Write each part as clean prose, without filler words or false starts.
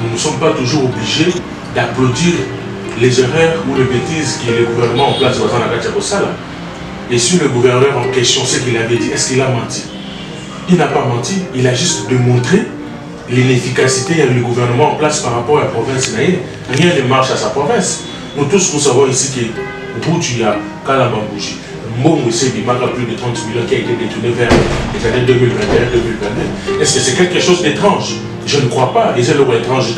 nous ne sommes pas toujours obligés d'applaudir les erreurs ou les bêtises que le gouvernement en place dans la Katiakosala. Et sur le gouverneur en question, ce qu'il avait dit, est-ce qu'il a menti? Il n'a pas menti, il a juste démontré l'inefficacité du gouvernement en place par rapport à la province Naïe. Rien ne marche à sa province. Nous tous, nous savons ici que Boutuya, Kalambambouchi, Mbongo, il manque plus de 30 millions qui a été détourné vers les années 2021-2022. Est-ce que c'est quelque chose d'étrange? Je ne crois pas. Et c'est le mot étrange.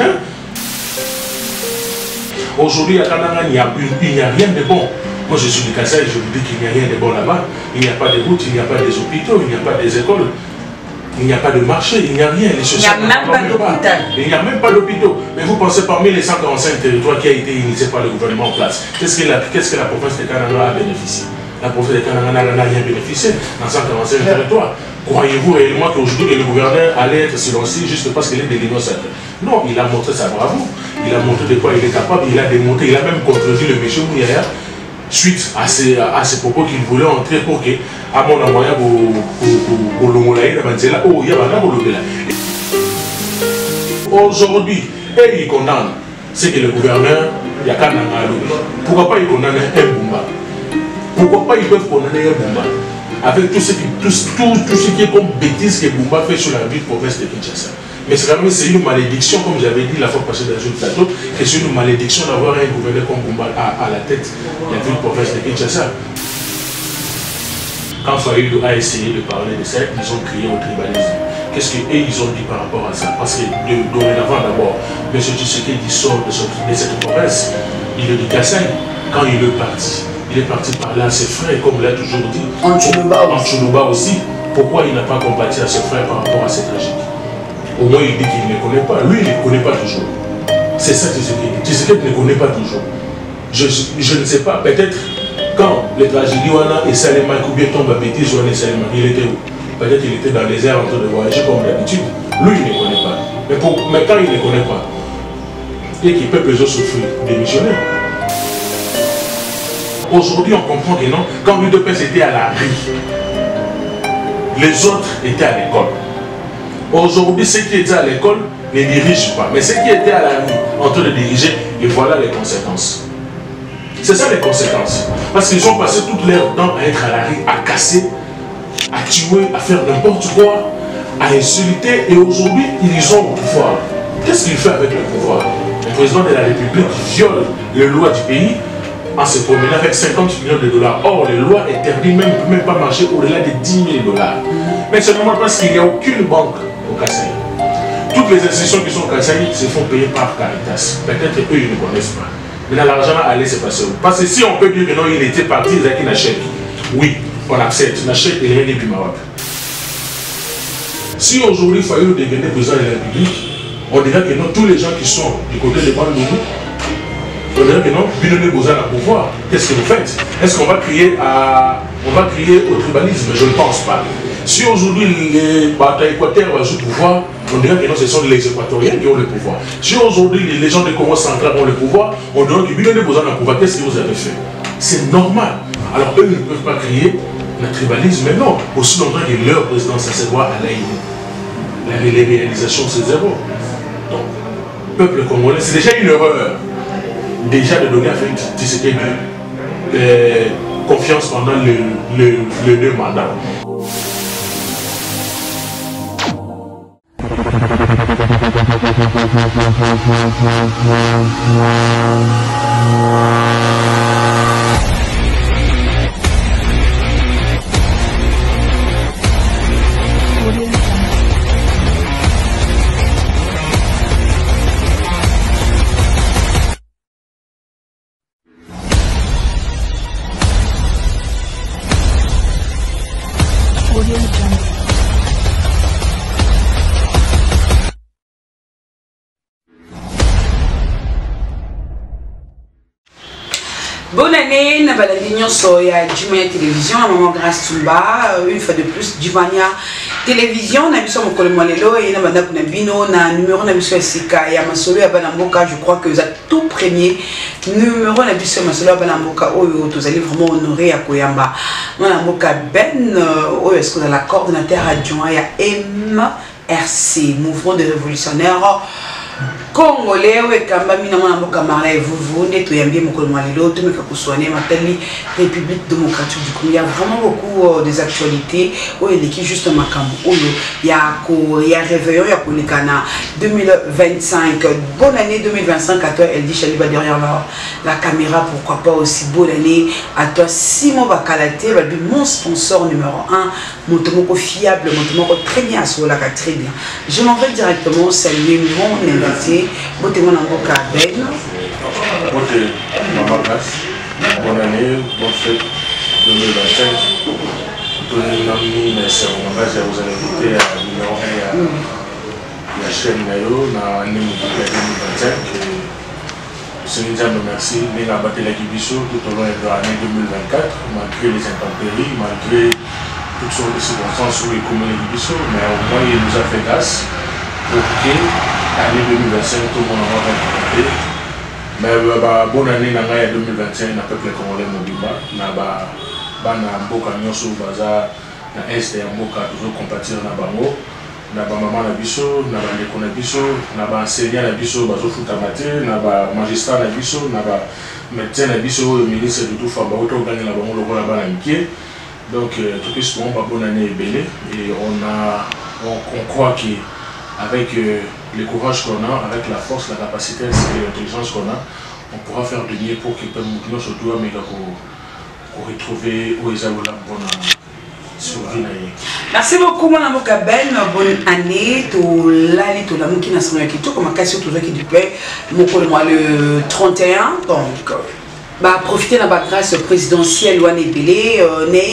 Aujourd'hui, à Kananga, il n'y a rien de bon. Moi, je suis du Kassai, je vous dis qu'il n'y a rien de bon là-bas. Il n'y a pas de routes, il n'y a pas des hôpitaux, il n'y a pas des écoles. Il n'y a pas de marché, il n'y a rien. Il n'y a même pas d'hôpital. Il n'y a même pas d'hôpitaux. Mais vous pensez parmi les 145 territoires qui a été initié par le gouvernement en place, qu'est-ce que la province de Kananga a bénéficié? La province de Kananga n'a rien bénéficié dans 145 territoires. Croyez-vous réellement qu'aujourd'hui le gouverneur allait être silencieux juste parce qu'il est de l'innocent? Non, il a montré sa bravoure. Il a montré de quoi il est capable. Il a démontré, il a même contredit le monsieur Mouyaya suite à ces propos qu'il voulait entrer pour que, à mon moyen, aujourd'hui, et il condamne, c'est que le gouverneur, il y a qu'un pourquoi pas il condamne un Bumba? Pourquoi pas ils peuvent condamner un Bumba avec tout ce qui est comme bêtise que Bumba fait sur la ville province de Kinshasa? Mais c'est quand même une malédiction, comme j'avais dit la fois passée dans une plateau, que c'est une malédiction d'avoir un gouverneur comme Bumba à la tête de la ville province de Kinshasa. Quand Fayoulou a essayé de parler de ça, ils ont crié au tribalisme. Qu'est-ce qu'ils ont dit par rapport à ça? Parce que dorénavant d'abord, M. Tshisekedi sort de cette province, il est du Kassai. Quand il est parti parler à ses frères, comme il a toujours dit, en Tchoulouba aussi. Pourquoi il n'a pas combattu à ses frères par rapport à cette tragédie? Au moins il dit qu'il ne connaît pas. Lui, il ne connaît pas toujours. C'est ça Tshisekedi. Tshisekedi ne connaît pas toujours. Je ne sais pas, peut-être quand les tragédies et Salema Koubie tombent à bêtise, il était où? Peut-être qu'il était dans les airs en train de voyager comme d'habitude. Lui, il ne connaît pas. Mais quand il ne connaît pas, et qu'il peut besoin souffrir, démissionner. Aujourd'hui, on comprend que non, quand l'UDPS était à la rue, les autres étaient à l'école. Aujourd'hui, ceux qui étaient à l'école ne dirigent pas. Mais ceux qui étaient à la rue en train de diriger, et voilà les conséquences. C'est ça les conséquences. Parce qu'ils ont passé tout leur temps à être à la rue, à casser, à tuer, à faire n'importe quoi, à insulter. Et aujourd'hui, ils sont au pouvoir. Qu'est-ce qu'il fait avec le pouvoir? Le président de la République viole les lois du pays en se promenant avec 50 millions de dollars. Or, les lois interdisent même pas marcher au-delà de 10 000 dollars. Mais c'est normal parce qu'il n'y a aucune banque au Kassai. Toutes les institutions qui sont au Kassai se font payer par Caritas. Peut-être eux, ils ne connaissent pas. Mais l'argent allait se passer où? Parce que si on peut dire que non, il était parti, il a Nachek. Oui, on accepte. Nachek et rien n'est du Maroc. Si aujourd'hui, il fallait devenir président de la République, on dirait que non, tous les gens qui sont du côté de Bandoumou, on dirait que non, Binoné Bozan a pouvoir. Qu'est-ce que vous faites? Est-ce qu'on va crier au tribalisme? Je ne pense pas. Si aujourd'hui les Équateur ont le pouvoir, on dirait que non, ce sont les Équatoriens qui ont le pouvoir. Si aujourd'hui les gens de Congo central ont le pouvoir, on dirait que Binoné Bozan a le pouvoir. Qu'est-ce que vous avez fait? C'est normal. Alors eux ne peuvent pas crier le tribalisme, mais non. Aussi longtemps que leur président, ça se voit à la réalisation, c'est zéro. Donc, peuple congolais, c'est déjà une erreur. Déjà de donner à Félix Tshisekedi confiance pendant les 2 mandats. Bonne année, nous avons l'union sur Jumania Télévision, à Maman Grâce Tumba, une fois de plus, Jumania Télévision, nous avons mon Molelo et nous avons Bino, na numéro na biso Sika ya Masolo ya Banamboka, je crois que vous êtes tout premier numéro na biso Masolo ya Banamboka, oyo vous allez vraiment honorer à Koyamba. Banamboka Ben, oyo est-ce que vous avez la coordinateur adjoint ya MRC, Mouvement des révolutionnaires Congolais ouais kamba mina mwana mboka mara et vous nde toyambie mokolo malelo to meka kuswane matali République démocratique du Congo. Il y a vraiment beaucoup des actualités où il est juste makambo oyo il y a réveillon ya kolekana 2025 bonne année 2025 à toi elle dit Chaliba derrière la caméra, pourquoi pas aussi bonne année à toi Simon Bakalate mon sponsor numéro 1 mon tomoko fiable mon tomoko très bien à ce là très bien. Je m'en vais directement saluer mon invité Bote mon amboka Ben. Bote Maman Grace. Bonne année, bonne fête 2025. Tout le monde merci à vous inviter à numéro 1 la chaîne Nayo na année 2025. Merci de la battre la Kibiso tout au long de l'année 2024 malgré les intempéries, malgré toutes sortes de circonstances où il commet les Kibiso, mais au moins il nous a fait grâce pour que l'année 2025, tout le monde va rencontrer. Mais bonne année dans l'année 2025, le peuple congolais Mobimba, na mboka nyonso baza na est ya mboka toujours compatir na bango, na ba maman na biso, na ba ndeko na biso, na ba enseignant na biso bazofuta mate, na ba magistrat na biso, na ba médecin na biso, ministre de tout famba auto gagner la bango lokola ba na mkie. Donc tout ce monde bonne année belé et on croit que avec le courage qu'on a, avec la force, la capacité et l'intelligence qu'on a, on pourra faire de mieux pour que nous surtout pour retrouver où ils ont la bonne survie. Merci beaucoup, mon amour Ben. Bonne année. Tout l'année, tout l'amour qui n'a pas été comme un cassio, tout qui du paix. Mon le 31. Donc, profiter de la grâce présidentielle ou année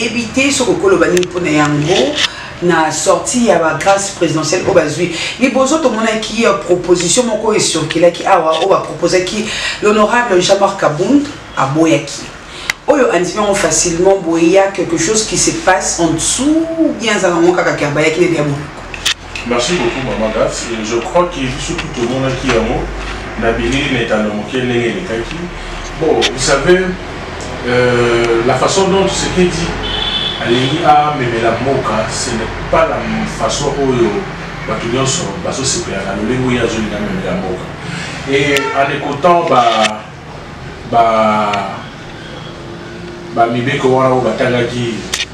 éviter ce que le bani pour Nayango. Na sorti à la grâce présidentielle au Bazui. Les beaux autres mon qui proposition mon co sur qui là qui a proposé qui l'honorable Jean-Marc Kabound à Boyaki. Oyo andivion facilement Boya quelque chose qui se passe en dessous bien ça mon kaka Bayaki les diabos. Merci beaucoup maman Gas. Je crois qu'il surtout tout le monde qui a mot Nabili n'est à moquer les kaki. Bon, vous savez la façon dont ce qu'il dit mais la moka, ce n'est pas la façon où les gens sont séparés. Et en écoutant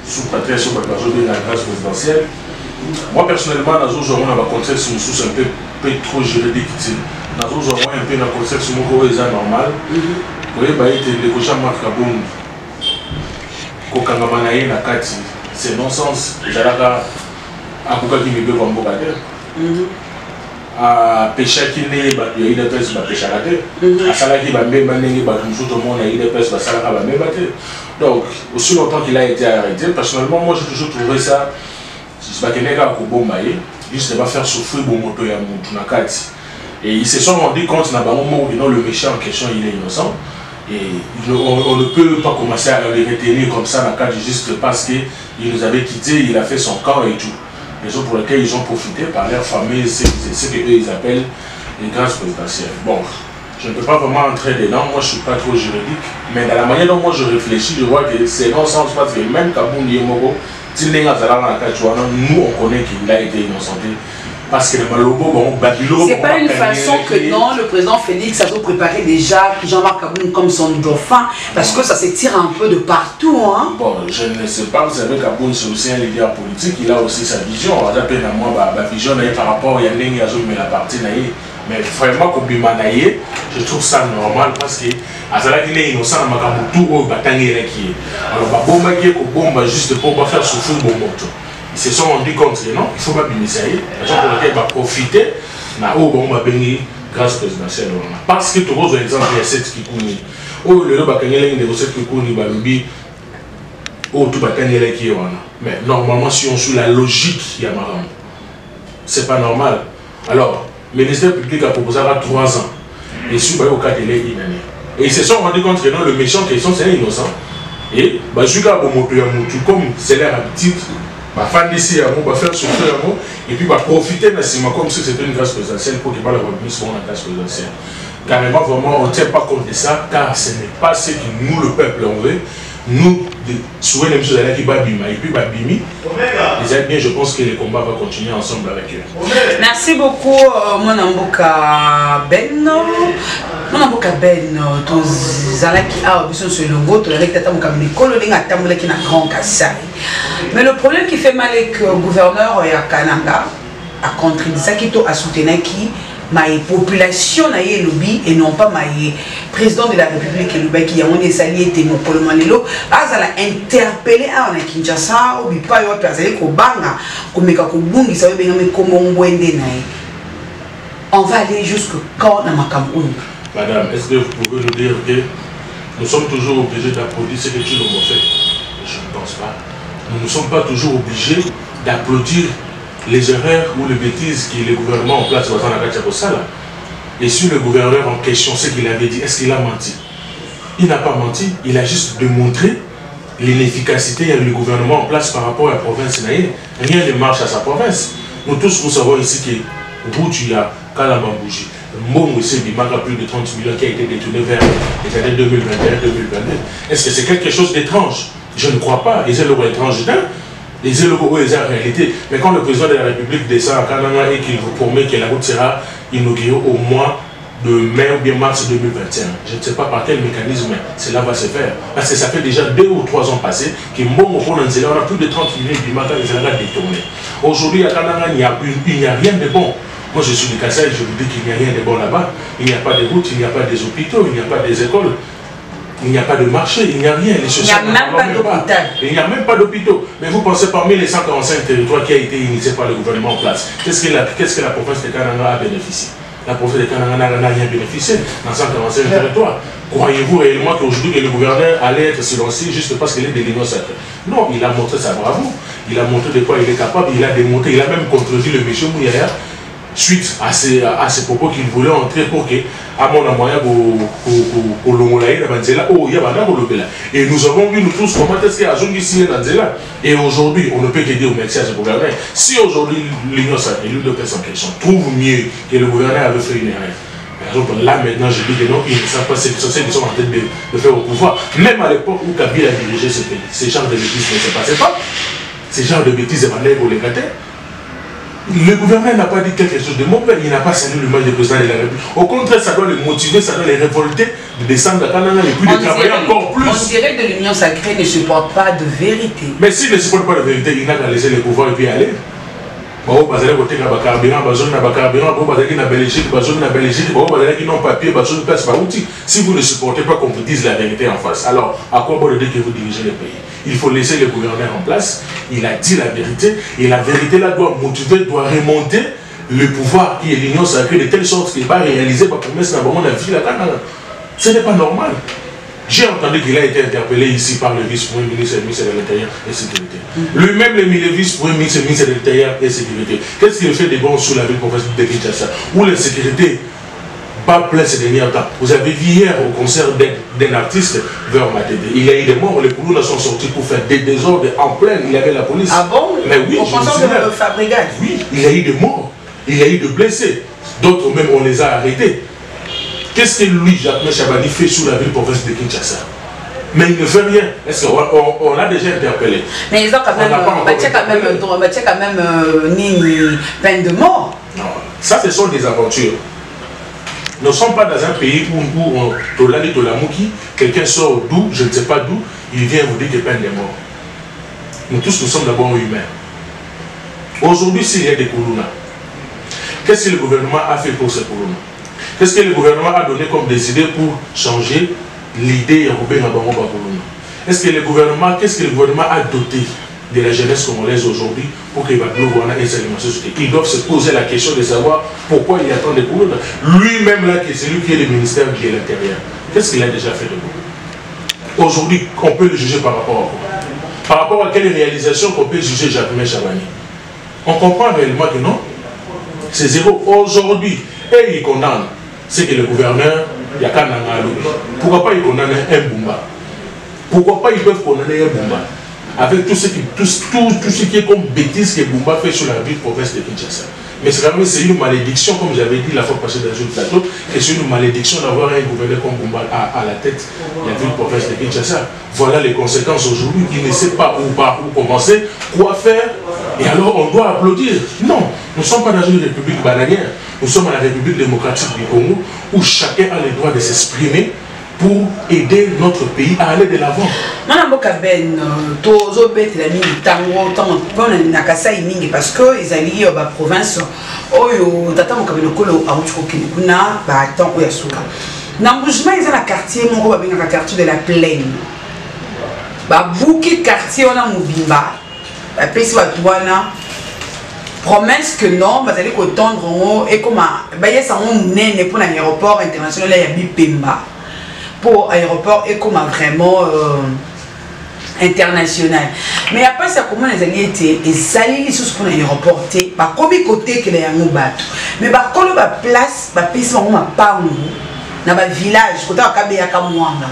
sous prétexte de la grâce présidentielle, moi personnellement, dans un contexte un peu trop juridique, dans un peu un contexte normal, vous voyez, le Jean-Marc Kabound. C'est non-sens. Jalaka Abuka qui me veut en Bogade. À Pécha qui n'est pas de l'IDPS, va pécher à la terre. À Salaki va même maner, va nous tout le monde à l'IDPS, va Salaka va même battre. Donc, aussi longtemps qu'il a été arrêté, personnellement, moi j'ai toujours trouvé ça. C'est pas qu'il n'est pas au Bombaye, juste va faire souffrir Bomoto et Moutunakati. Et ils se sont rendus compte dans le moment où le méchant en question il est innocent. Et on ne peut pas commencer à le retenir comme ça dans le cadre juste parce qu'il nous avait quittés, il a fait son camp et tout. Raison pour laquelle ils ont profité par leur famille, c'est ce qu'eux ils appellent une grâce présidentielle. Bon, je ne peux pas vraiment entrer dedans, moi je ne suis pas trop juridique, mais dans la manière dont moi je réfléchis, je vois que c'est non sens parce que même Kabound Yemoko, nous on connaît qu'il a été innocenté. Parce que le Malobo, c'est pas une façon que non, le président Félix a préparé déjà Jean-Marc Kabound comme son dauphin, parce que ça s'étire un peu de partout. Hein? Bon, je ne sais pas, vous savez, Kabound c'est aussi un leader politique, il a aussi sa vision. On a peine à moi, ma vision par rapport à Yann Yazou, mais la partie naïe. Mais vraiment, comme je trouve ça normal parce que Azala qui est innocent, tout au bataille qui est. Alors, bomba qui est bomba juste pour pas faire souffrir mon moto. Ils se sont rendus compte que non, il ne faut pas bénéficier. La raison pour laquelle il va profiter, on va bénir grâce présidentielle. Parce que tout le monde a exemple, il y a 7 qui coulent. Oh, le loba kanyele de 7 qui coulent, balubi. Oh, tout va kanyele qui est. Mais normalement, si on suit la logique, il y a marrant. C'est pas normal. Alors, le ministère public a proposé à 3 ans. Et si vous voyez au cas de l'année. Et ils se sont rendus compte que non, le méchant question, c'est innocent. Et, comme c'est leur habitude, va faire ici à moi, va faire souffrir à moi, et puis va profiter de ce comme si c'était une grâce présidentielle pour qu'il n'y ait pas le remise pour la grâce présidentielle. Carrément, vraiment, on ne tient pas compte de ça, car ce n'est pas ce que nous, le peuple, on veut. Nous, souhait les choses qui babima et puis babimi. Déjà bien, je pense que le combat va continuer ensemble avec eux. Merci beaucoup, mon amboka Ben. Mon amboka Ben, tous alaki a obligé sur le vote, le recteur mon cabinet colonie à Tamoula qui n'a grand Kassai. Mais le problème qui fait mal est que le gouverneur Yakananga a contribué ça qui a soutenu qui ma population na ye lobby et non pas ma président de la République lobby qui a on sali était mon pollement lelo azala interpellé à na Kinshasa ou bipa yo azali ko banga ko meka ko bungi ça benga me komo ngwende na ye. On va aller jusque quand dans Makamou. Madame, est-ce que vous pouvez nous dire que nous sommes toujours obligés d'applaudir ce que tu nous fait? Je ne pense pas. Nous ne sommes pas toujours obligés d'applaudir les erreurs ou les bêtises que le gouvernement en place dans la Katiakosala. Et sur le gouverneur en question, ce qu'il avait dit, est-ce qu'il a menti? Il n'a pas menti, il a juste démontré l'inefficacité du gouvernement en place par rapport à la province Naïe. Rien ne marche à sa province. Nous tous, nous savons ici que Boutuya, Kalambambouji, Mbongo Sebimaka, plus de 30 millions qui a été détourné vers les années 2021-2022. Est-ce que c'est quelque chose d'étrange? Je ne crois pas. Et c'est le étrange les éleveurs en réalité. Mais quand le président de la République descend à Kananga et qu'il vous promet que la route sera inaugurée au mois de mai ou bien mars 2021, je ne sais pas par quel mécanisme cela va se faire. Parce que ça fait déjà 2 ou 3 ans passés que Mbongo Ponanzela, on a plus de 30 millions de Bimaka et Zélaga détournés. Aujourd'hui à Kananga, il n'y a rien de bon. Moi je suis du Kassai, je vous dis qu'il n'y a rien de bon là-bas. Il n'y a pas de routes, il n'y a pas des hôpitaux, il n'y a pas des écoles. Il n'y a pas de marché, il n'y a rien. Il n'y a même pas d'hôpital. Il n'y a même pas d'hôpitaux. Mais vous pensez parmi les 145 territoires qui a été initiés par le gouvernement en place, qu'est-ce que la province de Kananga a bénéficié? La province de Kananga n'a rien bénéficié dans 145 territoires. Croyez-vous réellement qu'aujourd'hui le gouverneur allait être silencieux juste parce qu'il est de l'Union sacrée? Non, il a montré sa bravoure. Il a montré de quoi il est capable. Il a démontré, il a même contredit le monsieur Mouyaya suite à ces propos qu'il voulait entrer pour que à mon moyen et nous avons vu nous tous comment est-ce qu'il y a ici et aujourd'hui on ne peut que dire merci à ce gouverneur. Si aujourd'hui l'Union sacrée, l'Union de en question trouve mieux que le gouverneur avait fait une erreur, par exemple là maintenant je dis que non, ils ne savent pas ce qu'ils sont en train de faire au pouvoir. Même à l'époque où Kabila a dirigé ce pays, ce genre de bêtises ne se passait pas. Ce genre de bêtises émanaient pour les gâter. Le gouvernement n'a pas dit quelque chose de mauvais, il n'a pas salué le match du président de la République. Au contraire, ça doit les motiver, ça doit les révolter de descendre à Kananga et puis de travailler encore plus. On dirait que l'Union sacrée ne supporte pas de vérité. Mais s'il ne supporte pas de vérité, il n'a qu'à laisser le pouvoir et puis aller. Si vous ne supportez pas qu'on vous dise la vérité en face, alors à quoi bon dire que vous dirigez le pays? Il faut laisser le gouverneur en place. Il a dit la vérité et la vérité là doit motiver, doit remonter le pouvoir qui est l'Union sacrée de telle sorte qu'il va réaliser ma promesse dans le vie là. Ce n'est pas normal. J'ai entendu qu'il a été interpellé ici par le vice-premier ministre et le ministre de l'Intérieur et de la Sécurité. Lui-même, le vice-premier ministre et le ministre de l'Intérieur et de la Sécurité. Qu'est-ce qu'il fait de bon sous la ville provinciale de Kinshasa? Où la sécurité pas plein ces derniers temps. Vous avez vu hier au concert d'un artiste vers Matede. Il y a eu des morts, les Koulouna sont sortis pour faire des désordres en pleine. Il y avait la police. Ah bon? Mais oui, de Fabricage. Oui, il y a eu des morts, il y a eu des blessés. D'autres même, on les a arrêtés. Qu'est-ce que lui, Jacques Chabani, fait sous la ville province de Kinshasa? Mais il ne fait rien. Est-ce qu'on l'a déjà interpellé? Mais ils ont quand même, peine de mort. Non, ça ce sont des aventures. Nous ne sommes pas dans un pays où quelqu'un sort d'où, je ne sais pas d'où, il vient vous dire qu'il peine de mort. Nous tous, nous sommes d'abord humains. Aujourd'hui, s'il y a des Koulouna, qu'est-ce que le gouvernement a fait pour ces Koulouna? Qu'est-ce que le gouvernement a donné comme des idées pour changer l'idée de Robin Abango Bakoulouna? Qu'est-ce que le gouvernement a doté de la jeunesse congolaise aujourd'hui pour qu'il va voir et s'alimenter? Ils doivent se poser la question de savoir pourquoi il y a tant de Koulouna. Lui-même là, c'est lui qui est le ministère de l'Intérieur. Qu'est-ce qu'il a déjà fait de bon? Aujourd'hui, on peut le juger par rapport à quoi? Par rapport à quelle réalisation qu'on peut juger Jacques Chabani? On comprend réellement que non. C'est zéro. Aujourd'hui, et il condamne. C'est que le gouverneur, il y a qu'un angalo. Pourquoi pas il condamne un Bumba? Pourquoi pas ils peuvent condamner un Bumba? Avec tout ce qui est comme bêtise que Bumba fait sur la ville province de Kinshasa. Mais c'est quand même une malédiction, comme j'avais dit la fois passée dans un plateau, et c'est une malédiction d'avoir un gouverneur comme Bumba à la tête de la ville-province de Kinshasa. Voilà les conséquences aujourd'hui. Il ne sait pas où commencer, quoi faire, et alors on doit applaudir. Non, nous ne sommes pas dans une république bananière, nous sommes à la République démocratique du Congo, où chacun a le droit de s'exprimer pour aider notre pays à aller de l'avant. Parce que ils allaient à la province, où tata mokabelo kolo a kuna ba temps où yasuka. N'embouchement ils ont la quartier mon robe bien quartier de la plaine. Ba bouki quartier on a mobimba. Ba pesi ba tuana. Promesse que non, vous allez tendre en haut et comme ba yesa on nene pour l'aéroport international ya Bipemba. Pour aéroport et comme vraiment international. Mais après ça, comment les alliés étaient, et ça les sous pour l'aéroport, bah comme côté que les gens battent. Mais bah quand on va place, bah puis on va pas dans le village, quand on va caber à Kamouanga.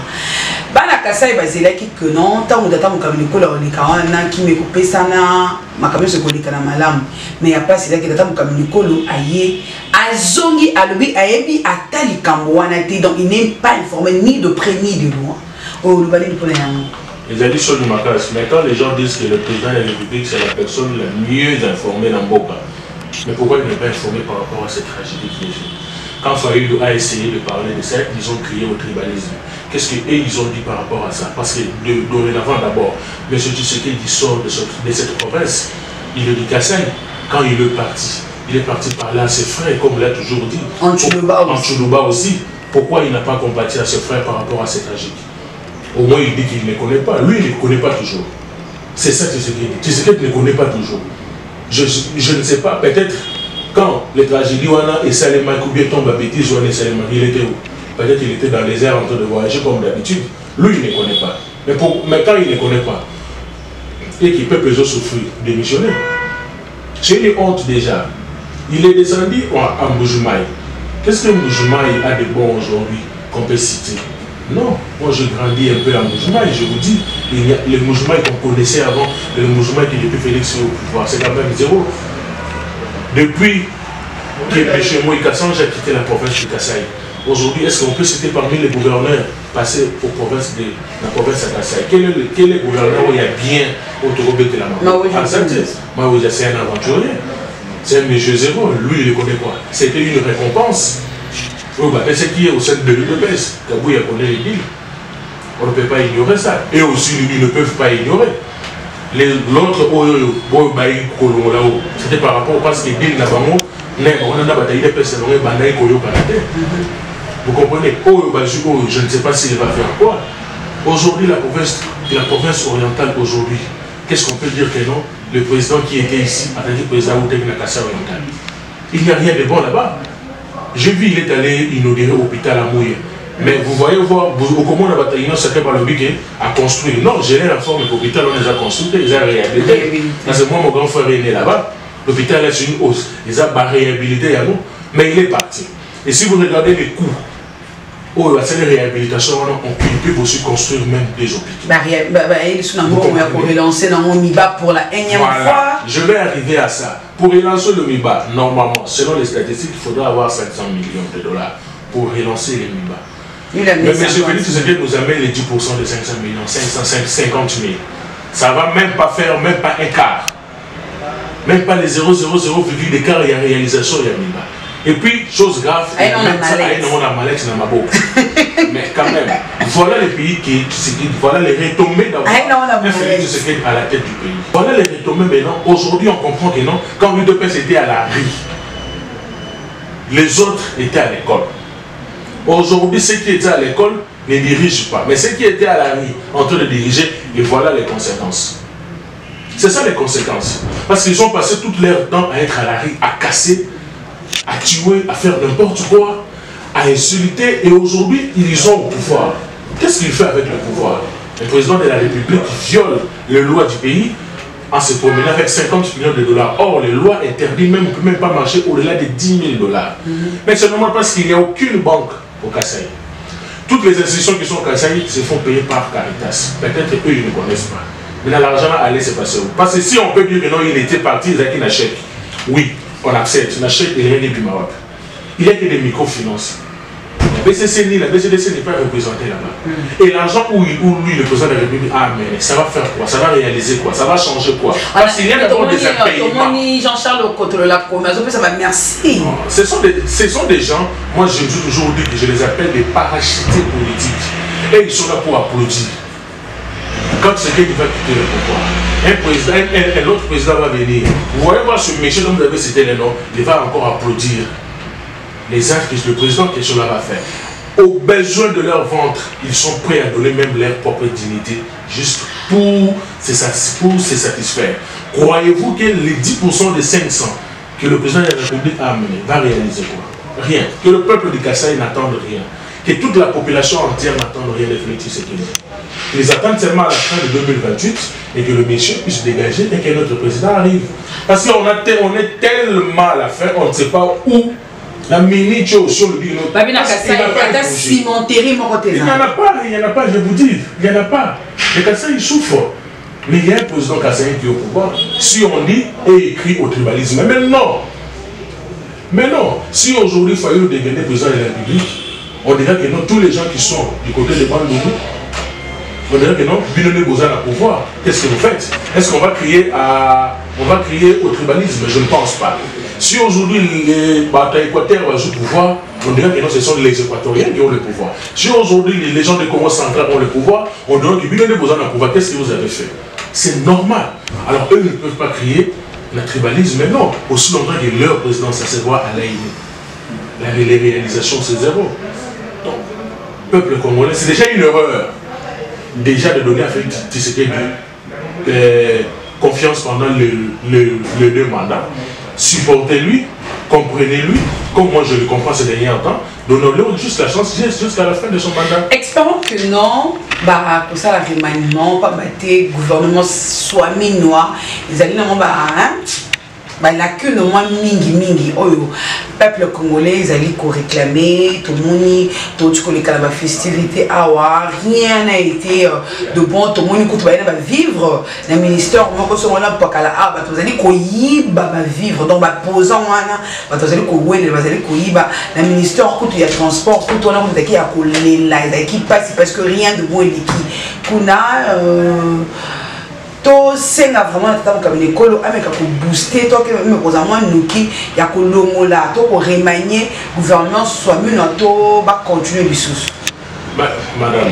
Bah la Kassai bah c'est là qui que non, tant ou d'attendre comme l'école on est quand on qui me coupe ça na, ma camion se colle quand malam. Mais après c'est là qui d'attendre comme l'école aïe, azongi alobi aébi atali Kamouana donc il n'est pas informé ni de près ni de loin. Oh le balai pour les gens. Ils ont dit sur le Macas, mais quand les gens disent que le président de la République c'est la personne la mieux informée dans Boka, mais pourquoi il n'est pas informé par rapport à cette tragédie qui est faite? Quand Fayoulou a essayé de parler de ça, ils ont crié au tribalisme. Qu'est-ce qu'ils ont dit par rapport à ça? Parce que dorénavant d'abord, M. Tshisekedi sort de cette province, il est du Kassai. Quand il est parti parler à ses frères, comme il l'a toujours dit. En Tchoulouba aussi. Pourquoi il n'a pas combattu à ses frères par rapport à cette tragédie? Au moins il dit qu'il ne connaît pas. Lui, il ne connaît pas toujours. C'est ça que Tshisekedi ne connaît pas toujours. Je ne sais pas, peut-être quand les tragédies et Salema Koubie tombent à bêtise, il était où? Peut-être qu'il était dans les airs en train de voyager comme d'habitude. Lui, il ne connaît pas. Mais quand il ne connaît pas, et qu'il peut plus souffrir, démissionner. C'est une honte déjà. Il est descendu à Mboujumaï. Qu'est-ce que Mboujumaï a de bon aujourd'hui qu'on peut citer? Non, moi j'ai grandi un peu à Mboujumaï, je vous dis, il y a le Mboujumaï qu'on connaissait avant, le Mboujumaï qui depuis Félix au pouvoir, c'est quand même zéro. Depuis que M. Moïse Kassange a quitté la province de Kassai, aujourd'hui, est-ce qu'on peut citer parmi les gouverneurs passés aux provinces de la province de Kassai? Quel est le gouverneur où il y a bien au Togo de la maman? C'est un aventurier, c'est un monsieur zéro, lui il ne connaît pas. C'était une récompense. Ce qui est au sein de l'UDPS, Kabouya connaît les villes. On ne peut pas ignorer ça. Et aussi, ils ne peuvent pas ignorer. L'autre, c'était par rapport parce que Bill Nabamo, vous comprenez? Je ne sais pas s'il va faire quoi. Aujourd'hui, la province orientale, aujourd'hui, qu'est-ce qu'on peut dire que non? Le président qui était ici, a dit président Outek Nakassa oriental. Il n'y a rien de bon là-bas. J'ai vu, il est allé inaugurer l'hôpital à Mouye. Mais vous voyez, comment on a bataillé, c'est par le biquet à construire. Non, j'ai la forme de l'hôpital, on les a construits, ils ont réhabilité. Parce que moi, mon grand frère est né là-bas. L'hôpital est sur une hausse. Ils ont réhabilité, mais il est parti. Et si vous regardez les coûts, c'est les réhabilitations, on peut aussi construire même des hôpitaux. Ils sont pour relancer dans mon MIBA pour la énième fois. Je vais arriver à ça. Pour relancer le MIBA, normalement, selon les statistiques, il faudra avoir 500 millions de dollars pour relancer les MIBA. Mais M. Félix Tshisekedi nous amène les 10% de 500 millions, 550 000. Ça ne va même pas faire, même pas un quart. Même pas les 0,00 d'écart, il y a réalisation, il y a MIBA. Et puis, chose grave, mais quand même, voilà les pays qui, voilà les retombées d'avoir un Félix Tshisekedi à la tête du pays. Voilà les retombées maintenant. Aujourd'hui, on comprend que non, quand l'UDPS était à la rue, les autres étaient à l'école. Aujourd'hui, ceux qui étaient à l'école ne dirigent pas. Mais ceux qui étaient à la rue en train de diriger, et voilà les conséquences. C'est ça les conséquences. Parce qu'ils ont passé tout leur temps à être à la rue, à casser, à tuer, à faire n'importe quoi, à insulter, et aujourd'hui, ils ont le pouvoir. Qu'est-ce qu'il fait avec le pouvoir? Le président de la République viole les lois du pays en se promenant avec 50 millions de dollars. Or, les lois interdisent même, on ne peut même pas marcher au-delà de 10 000 dollars. Mais c'est normal parce qu'il n'y a aucune banque au Kassai. Toutes les institutions qui sont au Kassai se font payer par Caritas. Peut-être eux, ils ne connaissent pas. Mais l'argent allait se passer où? Parce que si on peut dire que non, il était parti, ils ont un chèque. Oui. on accepte, on achète et rien n'est du Maroc. Il n'y a que des microfinances. La BCC, la BCDC n'est pas représentée là-bas. Et l'argent où lui, le président de la République, ah mais ça va faire quoi? Ça va réaliser quoi? Ça va changer quoi? Parce qu'il y a d'abord des impayements. Jean-Charles Côte la première, ça va merci. Ce sont des gens, moi je dis toujours que je les appelle des parachutés politiques. Et ils sont là pour applaudir. Quand c'est quelqu'un qui va quitter le pouvoir, un autre président va venir. Vous voyez voir ce méchant dont vous avez cité les noms, il va encore applaudir les actes que le président en question là va faire. Au besoin de leur ventre, ils sont prêts à donner même leur propre dignité, juste pour se satisfaire. Croyez-vous que les 10% des 500 que le président de la République a amené va réaliser quoi? Rien. Que le peuple du Kassai n'attende rien. Que toute la population entière n'attende rien de Félix Tshisekedi. Ils attendent seulement à la fin de 2028 et que le monsieur puisse dégager et que notre président arrive. Parce qu'on est tellement à la fin, on ne sait pas où la minute sur le bilan. Il n'y en a pas, je vous dis, il n'y en a pas. Les Kassai, ils souffrent. Mais il y a un président Kassai qui est au pouvoir. Si on dit et écrit au tribalisme, mais non. Mais non, si aujourd'hui il fallait devenir président de la République, on dirait que non, tous les gens qui sont du côté de Bandungu, on dirait que non, Binone Bozan a pouvoir. Qu'est-ce que vous faites? Est-ce qu'on va crier au tribalisme? Je ne pense pas. Si aujourd'hui les Équateur ont le pouvoir, on dirait que non, ce sont les Équatoriens qui ont le pouvoir. Si aujourd'hui les gens de Congo central ont le pouvoir, on dirait que Binone Bozan a le pouvoir. Qu'est-ce que vous avez fait? C'est normal. Alors eux ne peuvent pas crier le tribalisme, mais non. Aussi longtemps que leur président, ça se voit à l'AINE. Les réalisations, c'est zéro. Donc, peuple congolais, c'est déjà une erreur. Déjà de donner à Félix Tshisekedi confiance pendant les 2 mandats. Supportez-lui, comprenez-lui, comme moi je le comprends ces derniers temps, donnons-lui juste la chance jusqu'à la fin de son mandat. Espérons que non, pour ça la remaniement, pas battre gouvernement soit minois, ils allaient non la queue no moins mingi oyo peuple congolais ils allaient réclamer tout le monde tout les calabas festivités awa rien n'a été de bon tout le monde écoute va vivre le ministère moi que on a pas kala ah bah vous allez koyiba vivre donc bah posant wana bah vous allez koyeba vous allez koyiba le ministère écoute il y a transport écoute on a on qui a collé là qui passe parce que rien de bon qui kuna to senga vraiment ta comme l'école avec pour booster toi que même aux amants nous qui ya ko longola to pour remanier gouvernement soit mieux to va continuer les sous madame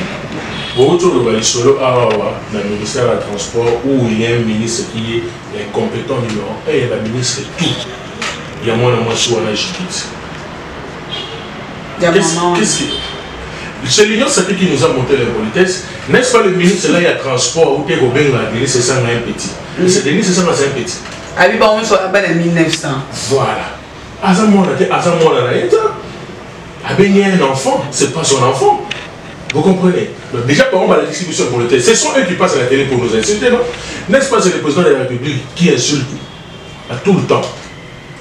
autour de Balisolo dans le ministère du transport où il y a un ministre qui est compétent numéro 1 et le ministre tout il y a moi sur la justice qu'est-ce que c'est l'Union sacrée qui nous a monté la politesse. N'est-ce pas le ministre là, il y a transport, ou qu'il y a un ministre, c'est ça, un petit. C'est le ministre, c'est ça, c'est un petit. Ah oui, bon, on soit à 1900. Voilà. Azamora, il y a un enfant, c'est pas son enfant. Vous comprenez? Donc, déjà, par exemple, la distribution de politesse, ce sont eux qui passent à la télé pour nous insulter, non? N'est-ce pas, c'est le président de la République qui insulte à tout le temps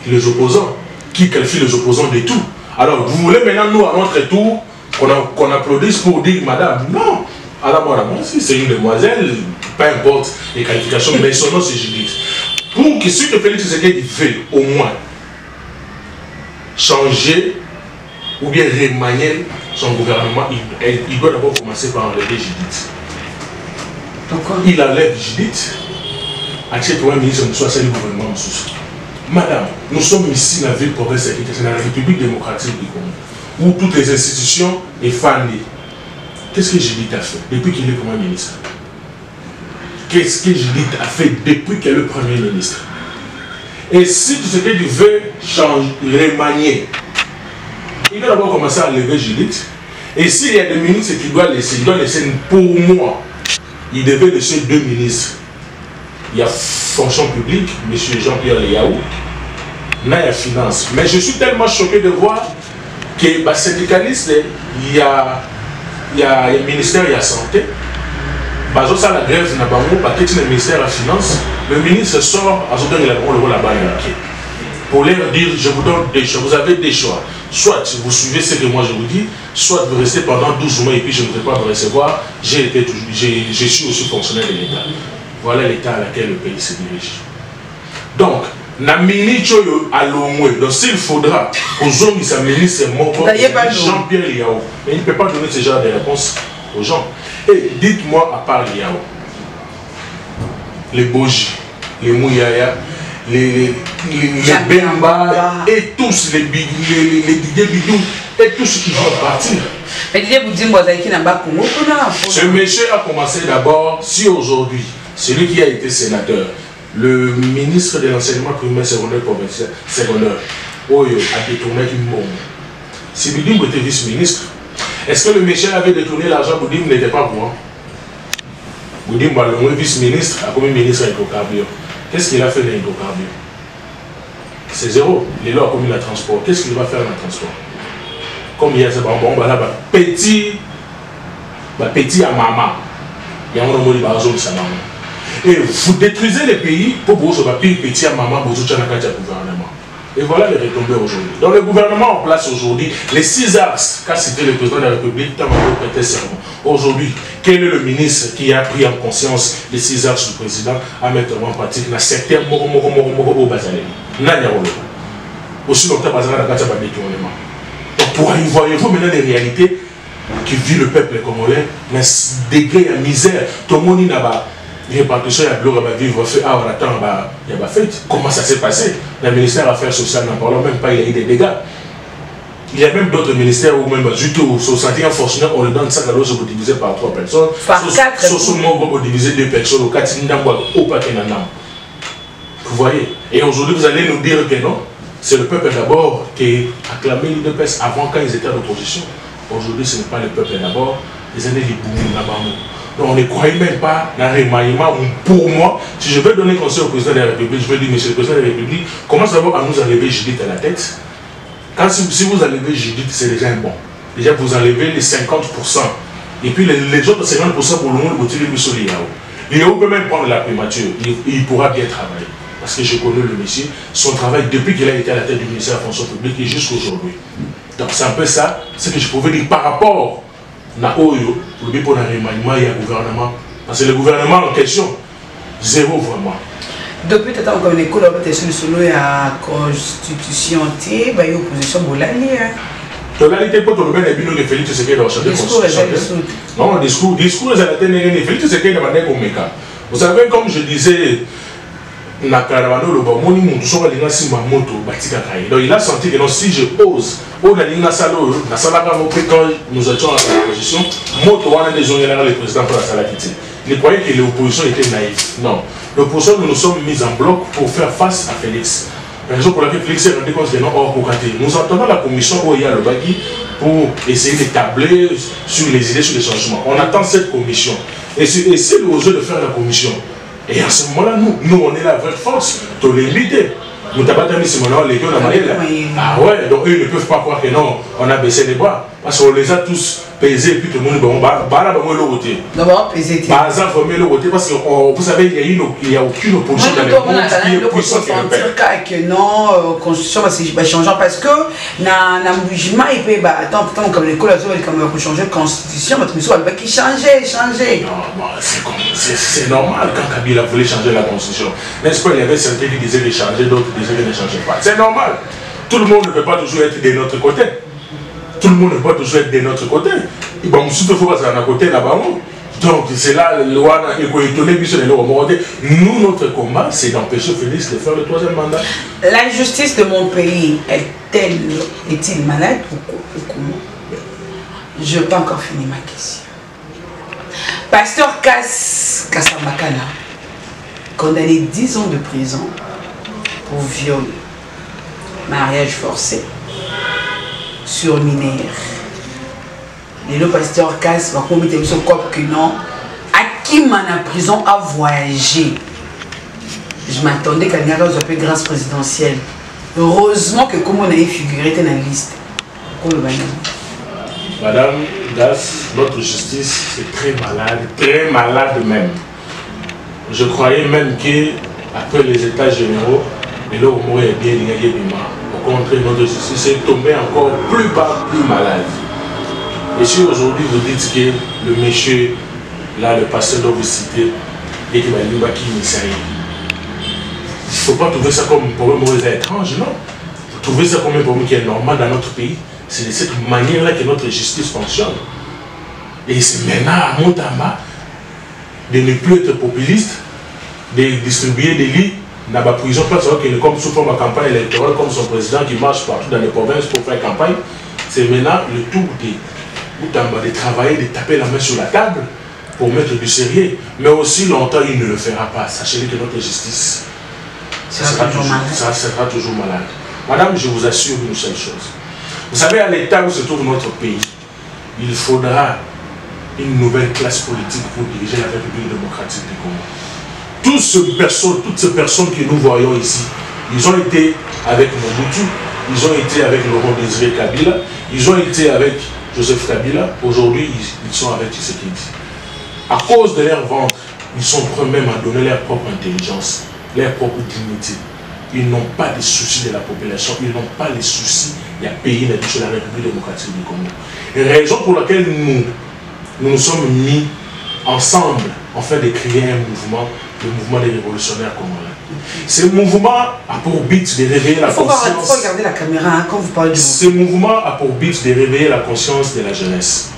les opposants, qui qualifie les opposants de tout. Alors, vous voulez maintenant, nous, à notre tour, qu'on applaudisse pour dire madame, non, à la moi si c'est une demoiselle, peu importe les qualifications, mais son nom c'est Judith. Pour que ce que Félix Tshisekedi fait au moins changer ou bien remanier son gouvernement, il doit d'abord commencer par enlever Judith. Pourquoi? Il enlève Judith, achète un ministre, nous soit le gouvernement sous. Madame, nous sommes ici dans la ville province, c'est dans la République démocratique du Congo, où toutes les institutions sont fannées. Qu'est-ce que Judith a fait depuis qu'il est Premier ministre? Qu'est-ce que Judith a fait depuis qu'elle est le Premier ministre? Et si tu sais que tu veux changer, remanier, il doit d'abord commencer à lever Judith. Et s'il y a des ministres qu'il doit laisser, pour moi, il devait laisser 2 ministres. Il y a fonction publique, M. Jean-Pierre Léaou, il y a finance. Mais je suis tellement choqué de voir que les syndicalistes, il y a le ministère de la santé, ça la grève n'a pas le ministère de la finance, le ministre sort à donner la balle pour leur dire je vous donne des choix, vous avez des choix, soit vous suivez ce que moi je vous dis, soit vous restez pendant 12 mois et puis je ne vais pas vous recevoir, je suis aussi fonctionnaire de l'État. Voilà l'État à laquelle le pays se dirige. Donc, na ministre à l'omwe. Donc s'il faudra aux hommes qui s'administrent Jean-Pierre Liao, mais il ne peut pas donner ce genre de réponse aux gens. Et dites-moi, à part Liao, les Boji, les Mouyaya, les Bemba et tous les bidous et tous qui vont partir. Ce monsieur a commencé d'abord, si aujourd'hui, celui qui a été sénateur, le ministre de l'enseignement primaire, secondaire, provincial, secondaire, Oyo, a détourné une bombe. Si Boudim était vice-ministre, est-ce que le monsieur avait détourné l'argent? Boudim n'était pas pour. Boudim, le vice-ministre, a comme ministre d'hydrocarbures. Qu'est-ce qu'il a fait des hydrocarbures? C'est zéro. Il est là comme il a transport. Qu'est-ce qu'il va faire dans le transport? Comme il y a ce bon, là, petit à maman. Il y a un homme qui a sa maman. Et vous détruisez les pays pour vous papier petit à maman, vous avez un gouvernement. Et voilà les retombées aujourd'hui. Dans le gouvernement en place aujourd'hui, les 6 axes qu'a cité le président de la République, tant que prêté serment. Aujourd'hui, quel est le ministre qui a pris en conscience les 6 axes du président à mettre en pratique dans certains au Bazalé? Aussi longtemps, détournement. Donc pour y voyez-vous maintenant les réalités qui vit le peuple congolais, mais degré de misère, tout le monde n'a pas. Répartition, il y a vivre, ah, on attend, il y a fait. Comment ça s'est passé? Le ministère des Affaires sociales n'en parle même pas, il y a eu des dégâts. Il y a même d'autres ministères où même, juste au 61 fonctionnaires, on le donne ça, alors c'est divisé par 3 personnes. Par 4. Socialement, divisé 2 personnes, au 4, au paquet vous voyez? Et aujourd'hui, vous allez nous dire que non, c'est le peuple d'abord qui a acclamé l'UDPS avant quand ils étaient en opposition. Aujourd'hui, ce n'est pas le peuple d'abord, ils allaient les bourrer là-bas. Donc on ne croyait même pas dans le remaniement. Pour moi, si je veux donner conseil au président de la République, je vais dire, monsieur le président de la République, commence d'abord à nous enlever Judith à la tête. Quand si vous enlevez Judith, c'est déjà un bon. Déjà, vous enlevez les 50%. Et puis les autres 50% pour le monde, vous tirez le sol Liao. Liao peut même prendre la primature. Il pourra bien travailler. Parce que je connais le monsieur, son travail depuis qu'il a été à la tête du ministère de la fonction publique et jusqu'à aujourd'hui. Donc c'est un peu ça, ce que je pouvais dire par rapport à Oyo, pour le remaniement et au gouvernement. Parce que le gouvernement en question, zéro vraiment. Depuis que tu as une école, tu es sur la constitution, tu es en opposition à l'Ali. La réalité, pour le bien, il y a Félix Tshisekedi dans la constitution. Non, discours, il y a Félix Tshisekedi dans la constitution. Vous savez, comme je disais, donc il a senti que non, si je ose, quand nous étions à la position, le président pour la salakité. Il croyait que l'opposition était naïve. Non. L'opposition, nous nous sommes mis en bloc pour faire face à Félix. La raison pour laquelle Félix est rendu compte que non, nous entendons la commission où il y a le Bagui pour essayer d'établir sur les idées, sur les changements. On attend cette commission. Et si nous osons de faire la commission, et à ce moment-là, nous, on est la vraie force, tu l'invité. Nous t'avons mis ce moment-là, les gars, ah ouais, donc eux, ils ne peuvent pas croire que non, on a baissé les bras. Parce qu'on les a tous pesés, et puis tout le monde, bon, d'abord, pesé. Par exemple, parce que vous savez, il n'y a aucune opposition dans le monde qui est puissante que non, constitution va changer parce que dans le mouvement, il peut, attends, comme l'école, comme pour changer de constitution, mais il va qui changer. Non, c'est normal quand Kabila voulait changer la constitution. N'est-ce pas, il y avait certains qui disaient de changer, d'autres disaient de ne changer pas. C'est normal. Tout le monde ne peut pas toujours être de notre côté. Tout le monde ne peut pas toujours être de notre côté. Bon, si il faut passer à côté là-bas. Donc, c'est là, nous, notre combat, c'est d'empêcher Félix de faire le 3e mandat. La justice de mon pays est-il malade ou comment? Je n'ai pas encore fini ma question. Pasteur Kassamakana, condamné 10 ans de prison pour viol, mariage forcé, sur mineur. Le pasteur Kass va commettre ce corps que non, à qui m'a en prison à voyager. Je m'attendais qu'elle n'y ait pas de grâce présidentielle. Heureusement que comme on avait figuré dans la liste. Madame Das, notre justice est très malade même. Je croyais même qu'après les états généraux, mais là au moins il y a bien au contraire, notre justice est tombée encore plus bas, plus malade. Et si aujourd'hui vous dites que le monsieur, là, le pasteur dont vous citez, et qu'il va lui qui faut pas trouver ça comme un problème étrange, non. Il faut trouver ça comme un problème qui est normal dans notre pays. C'est de cette manière-là que notre justice fonctionne. Et c'est maintenant à Montamba de ne plus être populiste, de distribuer des lits dans la prison, parce que comme sous forme de campagne électorale, comme son président qui marche partout dans les provinces pour faire campagne, c'est maintenant le tour de travailler, de taper la main sur la table pour mettre du sérieux. Mais aussi longtemps, il ne le fera pas. Sachez que notre justice sera toujours malade. Madame, je vous assure une seule chose. Vous savez, à l'état où se trouve notre pays, il faudra une nouvelle classe politique pour diriger la République démocratique du Congo. Toutes ces personnes que nous voyons ici, ils ont été avec Mobutu, ils ont été avec Laurent Désiré Kabila, ils ont été avec Joseph Kabila, aujourd'hui ils sont avec Tshisekedi. À cause de leur ventre, ils sont prêts même à donner leur propre intelligence, leur propre dignité. Ils n'ont pas de soucis de la population, ils n'ont pas les soucis de payer la République démocratique du Congo. Et raison pour laquelle nous nous sommes mis ensemble en fait de créer un mouvement, le mouvement des révolutionnaires congolais. Ce mouvement a pour but de réveiller la conscience. Il faut regarder la caméra hein, quand vous parlez du Ce mouvement a pour but de réveiller la conscience de la jeunesse.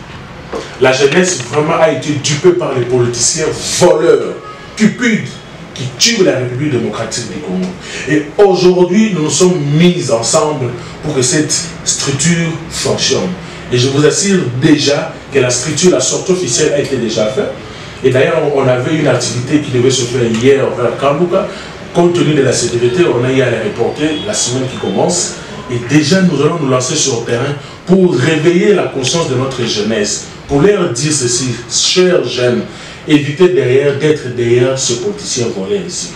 La jeunesse vraiment a été dupée par les politiciens voleurs, cupides, qui tuent la République démocratique du Congo. Et aujourd'hui, nous nous sommes mis ensemble pour que cette structure fonctionne. Et je vous assure déjà que la structure, la sortie officielle a été déjà faite. Et d'ailleurs, on avait une activité qui devait se faire hier vers Kambuka. Compte tenu de la sécurité, on a eu à la reporter la semaine qui commence. Et déjà, nous allons nous lancer sur le terrain pour réveiller la conscience de notre jeunesse. Pour leur dire ceci, chers jeunes, évitez d'être derrière ce politicien voleur ici.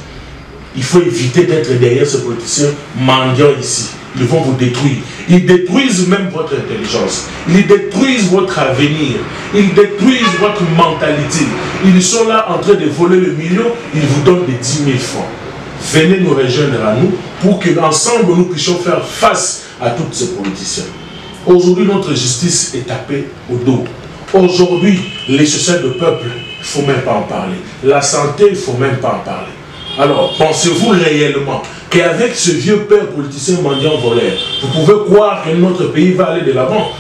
Il faut éviter d'être derrière ce politicien mendiant ici. Ils vont vous détruire. Ils détruisent même votre intelligence. Ils détruisent votre avenir. Ils détruisent votre mentalité. Ils sont là en train de voler le million. Ils vous donnent des 10 000 francs. Venez nous rejoindre à nous pour qu'ensemble nous puissions faire face à tous ces politiciens. Aujourd'hui, notre justice est tapée au dos. Aujourd'hui, les social de peuple, il ne faut même pas en parler. La santé, il ne faut même pas en parler. Alors, pensez-vous réellement qu'avec ce vieux père politicien mendiant voleur, vous pouvez croire que notre pays va aller de l'avant?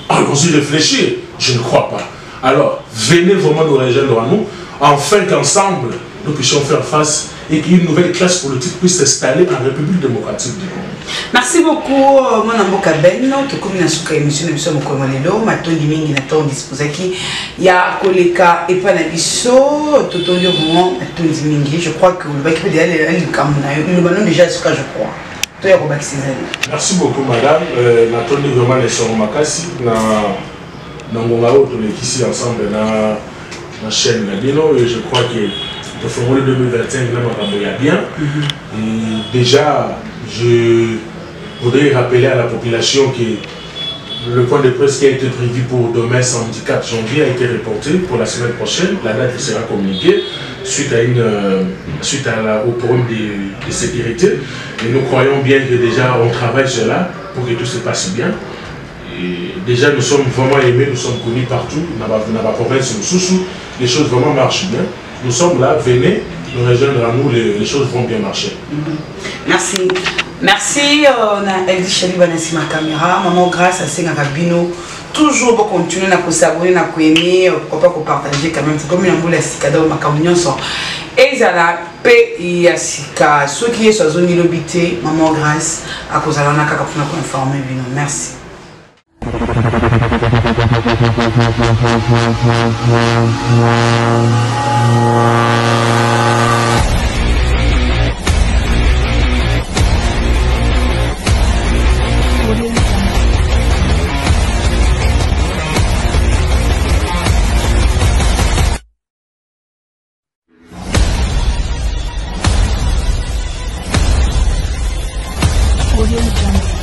Allons-y réfléchir. Je ne crois pas. Alors, venez vraiment nous rejoindre à nous, afin qu'ensemble, nous puissions faire face et qu'une nouvelle classe politique puisse s'installer en République démocratique du Congo. Merci beaucoup, mon amboka Benno. Tu comme na suka émission de biso moko malelo, matondi mingi na temps disposaki ya koleka et pas na biso, totondi vraiment matondi mingi. Je crois que le bac peut aller le kamuna, le ballon déjà suka je crois. Toi ya robaki Césaire. Merci beaucoup madame. Matondi vraiment les son makasi na ngonga oto ici ensemble na chaîne na bino et je crois que le Fongolais 2025 il y a bien. Et déjà, je voudrais rappeler à la population que le point de presse qui a été prévu pour demain, samedi 4 janvier, a été reporté pour la semaine prochaine. La date sera communiquée suite au problème de sécurité. Et nous croyons bien que déjà on travaille sur cela pour que tout se passe bien. Et déjà, nous sommes vraiment aimés, nous sommes connus partout. Dans la province de Soussou, les choses vraiment marchent bien. Nous sommes là, venez nous rejoindre à nous, les choses vont bien marcher. Merci. Merci, on a Eldi Chaliba Nassi ma caméra. Maman, grâce à Senga Rabino, toujours pour continuer à s'abonner, à aimer, pourquoi pas partager quand même. C'est comme une amboule à Sikada ou ma camion sont. Et ça la paix et à Sika. Ceux qui sont en zone ilobité, maman, grâce à cause de la naka pour nous informer. Merci. Audio Jungle.